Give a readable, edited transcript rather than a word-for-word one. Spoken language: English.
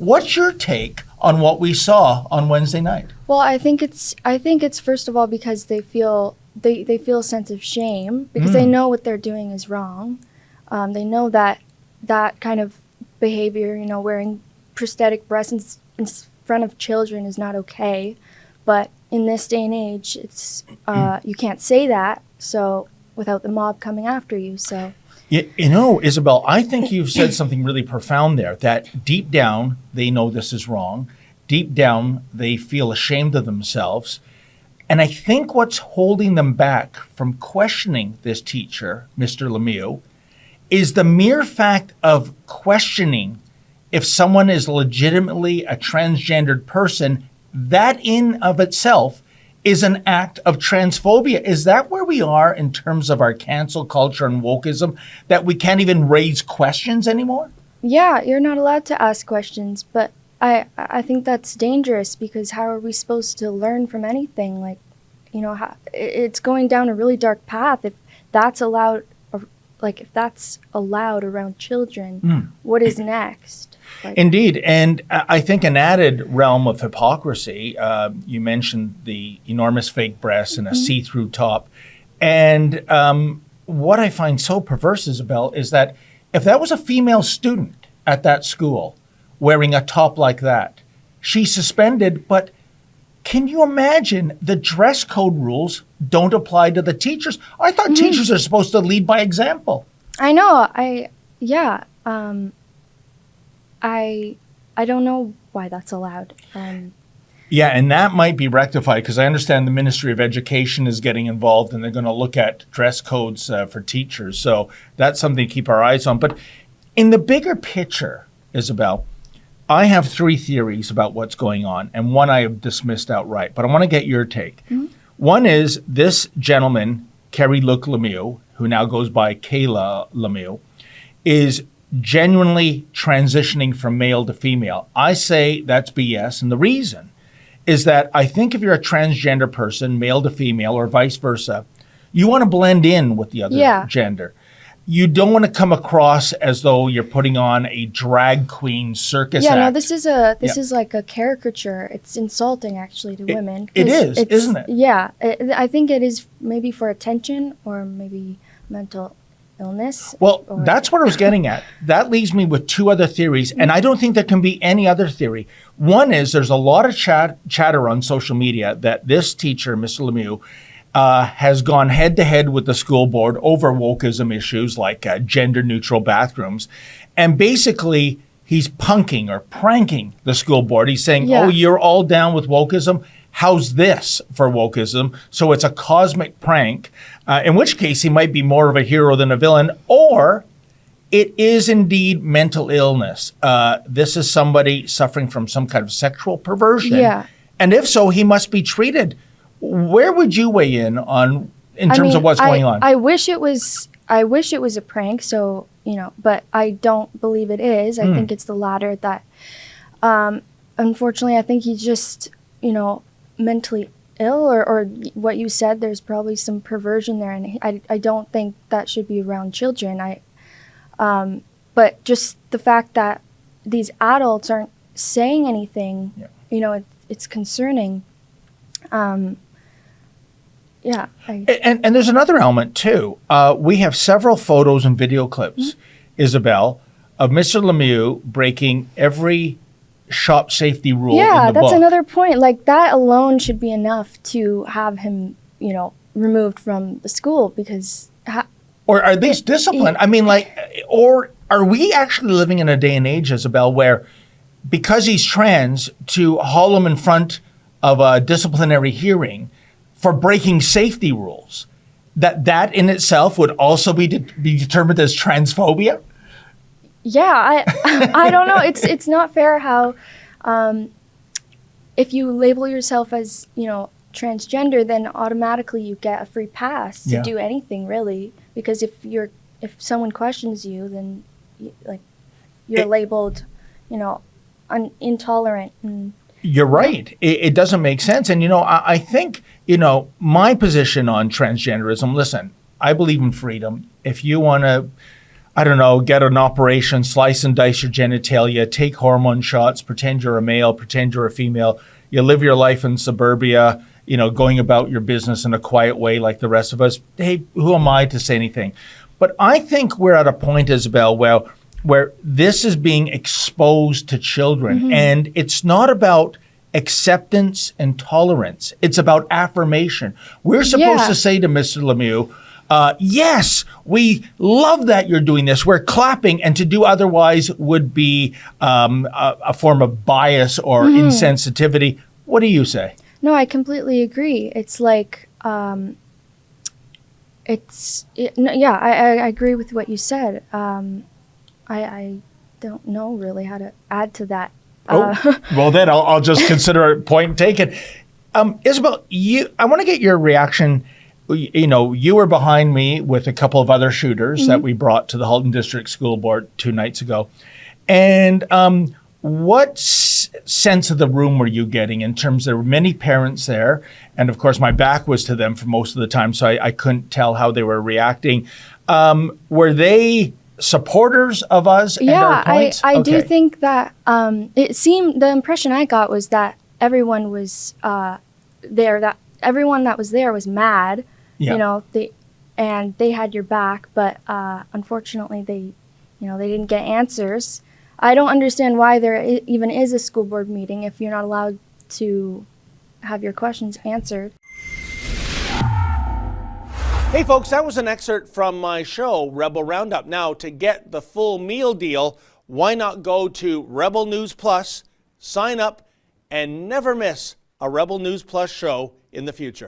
What's your take on what we saw on Wednesday night? Well, I think it's first of all because they feel a sense of shame because they know what they're doing is wrong. They know that kind of behavior, wearing prosthetic breasts in front of children is not okay. But in this day and age, it's you can't say that. So without the mob coming after you. So. Isabel, I think you've said something really profound there, that deep down, they know this is wrong. Deep down, they feel ashamed of themselves. And I think what's holding them back from questioning this teacher, Mr. Lemieux, is the mere fact of questioning if someone is legitimately a transgendered person. That in of itself is an act of transphobia. Is that where we are in terms of our cancel culture and wokeism, that we can't even raise questions anymore? Yeah, you're not allowed to ask questions, but I think that's dangerous because how are we supposed to learn from anything? Like, it's going down a really dark path if that's allowed, if that's allowed around children. What is next? Indeed. And I think an added realm of hypocrisy, you mentioned the enormous fake breasts and a see-through top. And what I find so perverse, Isabel, is that if that was a female student at that school wearing a top like that, she's suspended. But can you imagine the dress code rules don't apply to the teachers? I thought teachers are supposed to lead by example. I know. I don't know why that's allowed. Yeah, and that might be rectified because I understand the Ministry of Education is getting involved and they're going to look at dress codes for teachers. So that's something to keep our eyes on. But in the bigger picture, Isabel, I have 3 theories about what's going on, and one I have dismissed outright. But I want to get your take. One is this gentleman, Carrie-Luc Lemieux, who now goes by Kayla Lemieux, is genuinely transitioning from male to female. I say that's BS, and the reason is that I think if you're a transgender person, male to female or vice versa, you want to blend in with the other gender. You don't want to come across as though you're putting on a drag queen circus act. No, this is like a caricature. It's insulting actually to women. It is, isn't it? Yeah, I think it is maybe for attention or maybe mental illness. Well, that's what I was getting at. That leaves me with 2 other theories, and I don't think there can be any other theory. One is there's a lot of chatter on social media that this teacher, Mr. Lemieux, has gone head-to-head with the school board over wokeism issues like gender-neutral bathrooms. And basically, he's punking or pranking the school board. He's saying, oh, you're all down with wokeism? How's this for wokeism? So it's a cosmic prank, in which case he might be more of a hero than a villain, or it is indeed mental illness. This is somebody suffering from some kind of sexual perversion. Yeah. And if so, he must be treated. Where would you weigh in terms of what's going on? I wish it was a prank, so, but I don't believe it is. I think it's the latter that, unfortunately, I think he's just, mentally ill or what you said, there's probably some perversion there. And I don't think that should be around children. But just the fact that these adults aren't saying anything, it's concerning. And there's another element too. We have several photos and video clips, Isabel, of Mr. Lemieux breaking every shop safety rule in the book. That's another point. Like, that alone should be enough to have him, removed from the school because... or at least disciplined. Or are we actually living in a day and age, Isabel, where because he's trans, to haul him in front of a disciplinary hearing for breaking safety rules, that in itself would also be determined as transphobia? Yeah, I don't know. It's not fair how if you label yourself as, transgender, then automatically you get a free pass to do anything, really. Because if someone questions you, then you're labeled, intolerant. You're right. It doesn't make sense. And, I think, my position on transgenderism, listen, I believe in freedom. If you want to I don't know, get an operation, slice and dice your genitalia, take hormone shots, pretend you're a male, pretend you're a female. You live your life in suburbia, you know, going about your business in a quiet way like the rest of us. Hey, who am I to say anything? But I think we're at a point, Isabel, where this is being exposed to children. And it's not about acceptance and tolerance. It's about affirmation. We're supposed to say to Mr. Lemieux, yes, we love that you're doing this. We're clapping, and to do otherwise would be a form of bias or insensitivity. What do you say? No, I completely agree. It's like, I agree with what you said. I don't know really how to add to that. Well, then I'll just consider it point taken. Isabel, I want to get your reaction. You know, you were behind me with a couple of other shooters that we brought to the Halton District School Board 2 nights ago. And what sense of the room were you getting in terms there were many parents there? And of course, my back was to them for most of the time, so I couldn't tell how they were reacting. Were they supporters of us and our points? I do think that it seemed, the impression I got was that everyone was there, that everyone that was there was mad, you know, they had your back, but unfortunately they didn't get answers. I don't understand why there even is a school board meeting if you're not allowed to have your questions answered. Hey folks, that was an excerpt from my show, Rebel Roundup. Now, to get the full meal deal, why not go to Rebel News Plus, sign up, and never miss a Rebel News Plus show in the future.